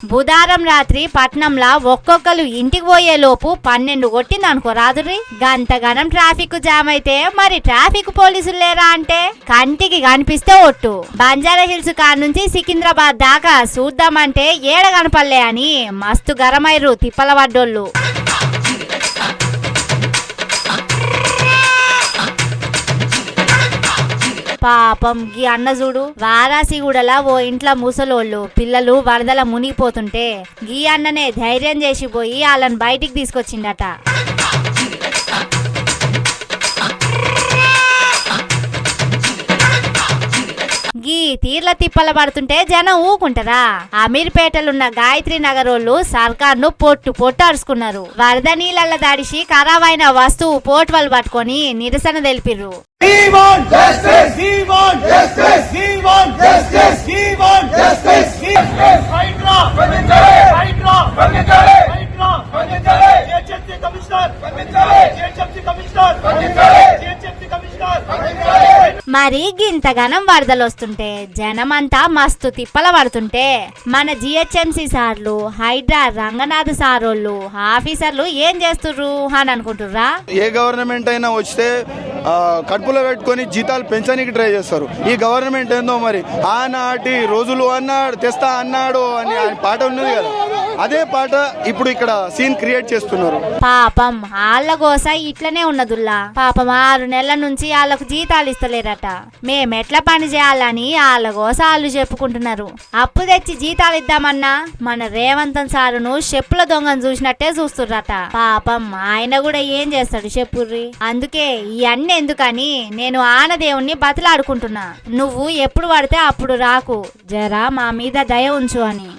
బుధారం రాత్రి పట్నంలా ఒక్కొక్కరు ఇంటికి పోయే లోపు 12 కొట్టింది అనుకో రాదురి. గంతగనం ట్రాఫిక్ జామ్ అయితే మరి ట్రాఫిక్ పోలీసులు లేరా అంటే కంటికి కనిపిస్తే ఒట్టు. బంజారా హిల్స్ కాడ నుంచి సికింద్రాబాద్ దాకా చూద్దామంటే ఏడ కనపడలే అని మస్తు గరమైర్రు తిప్పల పడ్డోళ్ళు. పాపం గీ అన్న చూడు, వారాసిగూడలా ఓ ఇంట్లో ముసలోళ్ళు పిల్లలు వరదల మునిగిపోతుంటే గీ అన్ననే ధైర్యం చేసిపోయి వాళ్ళని బయటికి తీసుకొచ్చిండట. గీ తీర్ల తిప్పల పడుతుంటే జనం ఊకుంటారా? అమీర్పేటలున్న గాయత్రి నగరోళ్ళు సర్కార్ను పొట్టు అరుచుకున్నారు. వరద నీళ్ళ దాడిసి ఖరాబైన వస్తువు పోటువలు పట్టుకొని నిరసన తెలిపిర్రు. మరి గింతగానం వరదలు వస్తుంటే జనమంతా మస్తు తిప్పల పడుతుంటే మన జిహెచ్ఎంసి సార్లు, హైడ్రా రంగనాథ్ సారోళ్ళు, ఆఫీసర్లు ఏం చేస్తుర్రు అని అనుకుంటుర్రా? ఏ గవర్నమెంట్ అయినా వస్తే కడుపులో పెట్టుకొని జీతాలు పెంచడానికి ట్రై చేస్తారు. ఈ గవర్నమెంట్ ఏందో మరి ఆనాటి రోజులు అన్నాడు తెస్తా అన్నాడు అని పాట ఉన్నది కదా, అదే పాట ఇప్పుడు ఇక్కడ సీన్ క్రియేట్ చేస్తున్నారు. పాపం వాళ్ళ గోస ఇట్లనే ఉన్నదుల్లా. పాపం 6 నెలల నుంచి వాళ్ళకు జీతాలు ఇస్తలేరట. మేమెట్లా పని చేయాలని వాళ్ళ గోస వాళ్ళు చెప్పుకుంటున్నారు. అప్పు తెచ్చి జీతాలు ఇద్దామన్నా మన రేవంతన్ సారును చెప్పుల దొంగను చూసినట్టే చూస్తుర్రట. పాపం ఆయన కూడా ఏం చేస్తాడు చెప్పుర్రి. అందుకే ఇవన్నీ ఎందుకని నేను ఆనదేవుణ్ణి బతిలాడుకుంటున్నా, నువ్వు ఎప్పుడు పడితే అప్పుడు రాకు, జరా మా మీద దయ ఉంచు అని.